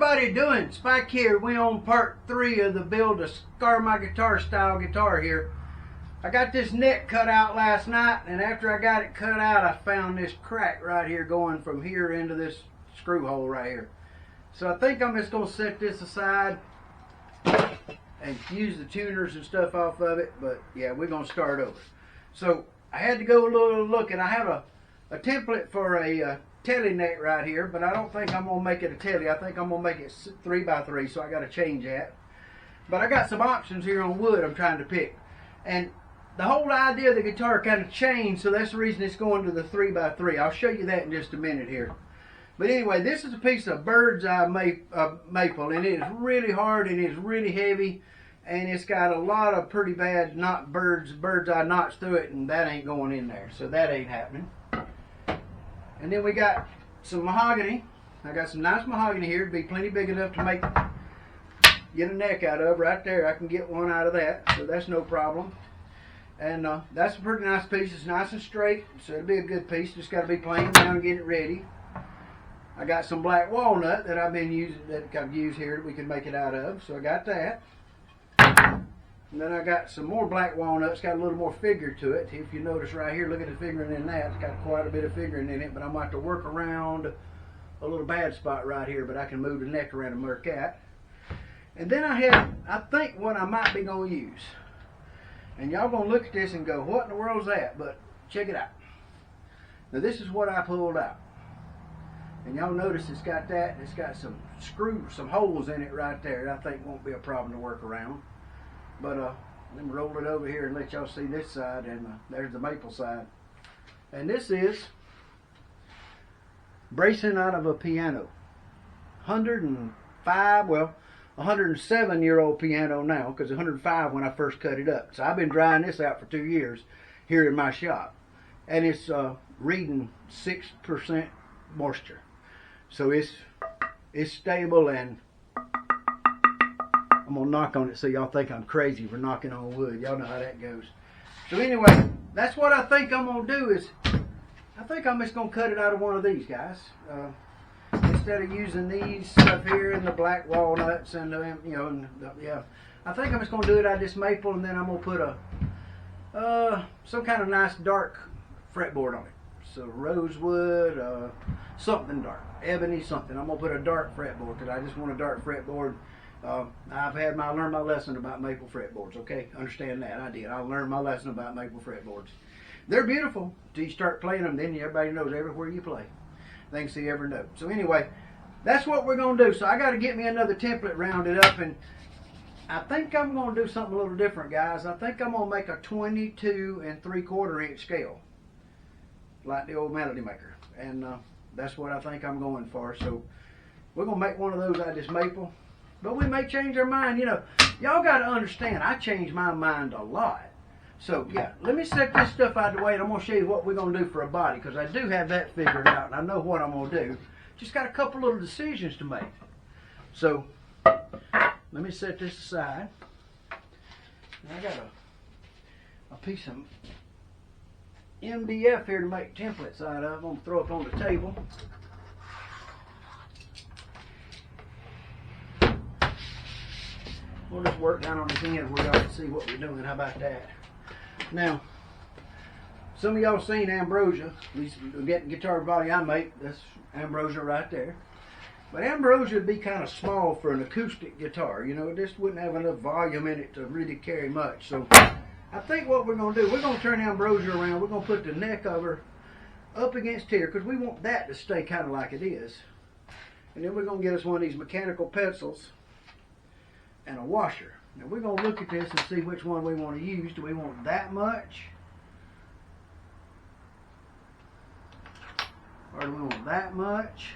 everybody doing? Spike here. We on part 3 of the build a Scar My Guitar style guitar here. I got this neck cut out last night, and after I got it cut out, I found this crack right here going from here into this screw hole right here. So I think I'm just going to set this aside and use the tuners and stuff off of it, but yeah, we're going to start over. So I had to go a little look, and I have a template for a telly neck right here, but I don't think I'm going to make it a telly. I think I'm going to make it 3x3, so I got to change that. But I got some options here on wood I'm trying to pick. And the whole idea of the guitar kind of changed, so that's the reason it's going to the 3x3. I'll show you that in just a minute here. But anyway, this is a piece of bird's eye maple, and it is really hard and it's really heavy, and it's got a lot of pretty bad bird's eye knots through it, and that ain't going in there, so that ain't happening. And then we got some mahogany. I got some nice mahogany here. It'd be plenty big enough to get a neck out of right there. I can get one out of that, so that's no problem. And that's a pretty nice piece. It's nice and straight, so it'll be a good piece. Just got to be planed down and get it ready. I got some black walnut that I've used here that we can make it out of, so I got that. And then I got some more black walnuts, got a little more figure to it. If you notice right here, look at the figuring in that. It's got quite a bit of figuring in it, but I'm going to have to work around a little bad spot right here, but I can move the neck around and work that. And then I think what I might be going to use. And y'all going to look at this and go, what in the world's that? But check it out. Now this is what I pulled out. And y'all notice it's got that, and it's got some screws, some holes in it right there that I think won't be a problem to work around. But let me roll it over here and let y'all see this side, and there's the maple side. And this is bracing out of a piano. 105, well, 107-year-old piano now, because 105 when I first cut it up. So I've been drying this out for 2 years here in my shop. And it's reading 6% moisture. So it's stable, and I'm going to knock on it so y'all think I'm crazy for knocking on wood. Y'all know how that goes. So anyway, that's what I think I'm going to do is, I think I'm just going to cut it out of one of these guys. Instead of using these stuff here and the black walnuts and yeah. I think I'm just going to do it out of this maple, and then I'm going to put some kind of nice dark fretboard on it. So rosewood, something dark, ebony something. I'm going to put a dark fretboard because I just want a dark fretboard. I learned my lesson about maple fretboards, okay? Understand that, I did. I learned my lesson about maple fretboards. They're beautiful until you start playing them, then everybody knows everywhere you play. They can see every note. So anyway, that's what we're going to do. So I got to get me another template rounded up, and I think I'm going to do something a little different, guys. I think I'm going to make a 22 3/4 inch scale, like the old Melody Maker, and that's what I think I'm going for. So we're going to make one of those out of this maple. But we may change our mind. You know, y'all got to understand, I change my mind a lot. So, yeah, let me set this stuff out of the way, and I'm going to show you what we're going to do for a body, because I do have that figured out, and I know what I'm going to do. Just got a couple little decisions to make. So, let me set this aside. Now, I got a piece of MDF here to make templates out of. I'm going to throw it on the table. We'll just work down on this end where y'all can see what we're doing. How about that? Now, some of y'all seen Ambrosia. At least the guitar body I make, that's Ambrosia right there. But Ambrosia would be kind of small for an acoustic guitar. You know, it just wouldn't have enough volume in it to really carry much. So, I think what we're going to do, we're going to turn Ambrosia around. We're going to put the neck of her up against here, because we want that to stay kind of like it is. And then we're going to get us one of these mechanical pencils and a washer. Now we're going to look at this and see which one we want to use. Do we want that much? Or do we want that much?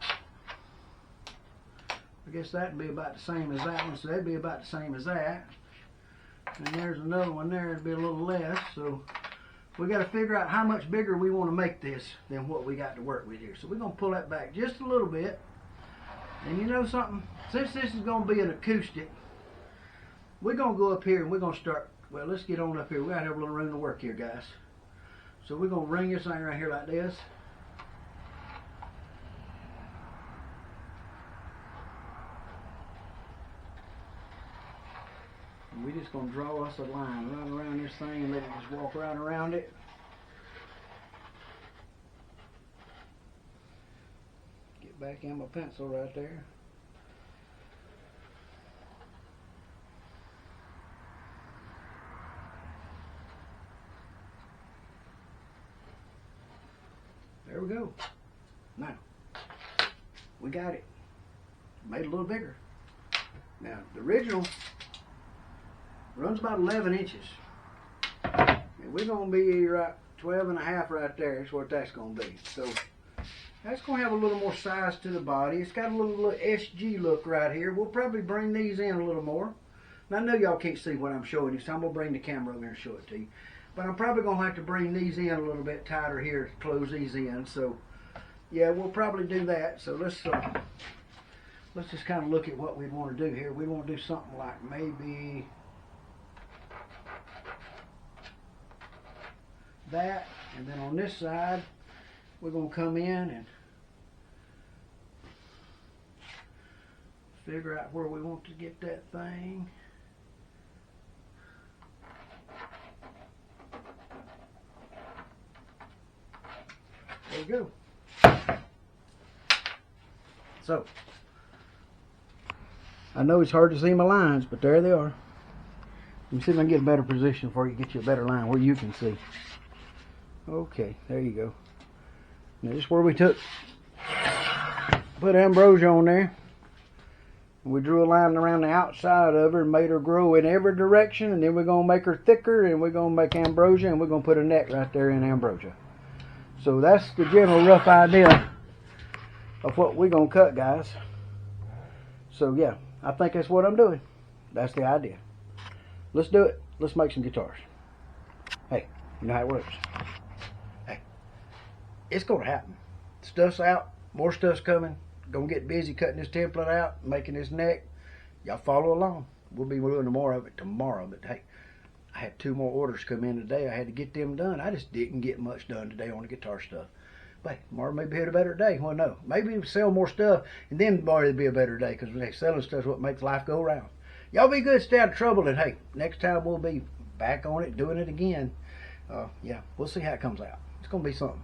I guess that'd be about the same as that one, so that'd be about the same as that. And there's another one there, it'd be a little less. So we got to figure out how much bigger we want to make this than what we got to work with here. So we're going to pull that back just a little bit. And you know something? Since this is going to be an acoustic, we're going to go up here and we're going to start, well, let's get on up here. We got to have a little room to work here, guys. So we're going to ring this thing right here like this. we're just going to draw us a line right around this thing and let it just walk right around it. Get back in my pencil right there. There we go. Now, we got it. Made it a little bigger. Now, the original runs about 11 inches. And we're going to be right 12 and a half right there is what that's going to be. So, that's going to have a little more size to the body. It's got a little SG look right here. We'll probably bring these in a little more. Now, I know y'all can't see what I'm showing you, so I'm going to bring the camera over here and show it to you. But I'm probably going to have to bring these in a little bit tighter here to close these in. So, yeah, we'll probably do that. So, let's just kind of look at what we'd want to do here. We want to do something like maybe that. And then on this side, we're going to come in and figure out where we want to get that thing. There we go. So, I know it's hard to see my lines, but there they are. Let me see if I can get a better position for you, get you a better line where you can see. Okay, there you go. Now this is where we put Ambrosia on there. We drew a line around the outside of her and made her grow in every direction, and then we're going to make her thicker, and we're going to make Ambrosia, and we're going to put a neck right there in Ambrosia. So that's the general rough idea of what we're going to cut, guys. So yeah, I think that's what I'm doing. That's the idea. Let's do it. Let's make some guitars. Hey, you know how it works. Hey, it's going to happen. Stuff's out. More stuff's coming. Gonna get busy cutting this template out, making this neck. Y'all follow along. We'll be doing more of it tomorrow. But hey, I had 2 more orders come in today. I had to get them done. I just didn't get much done today on the guitar stuff. But tomorrow maybe hit a better day. Well, no. Maybe we'll sell more stuff, and then tomorrow it'll be a better day, because selling stuff is what makes life go around. Y'all be good, stay out of trouble, and hey, next time we'll be back on it, doing it again. Yeah, we'll see how it comes out. It's going to be something.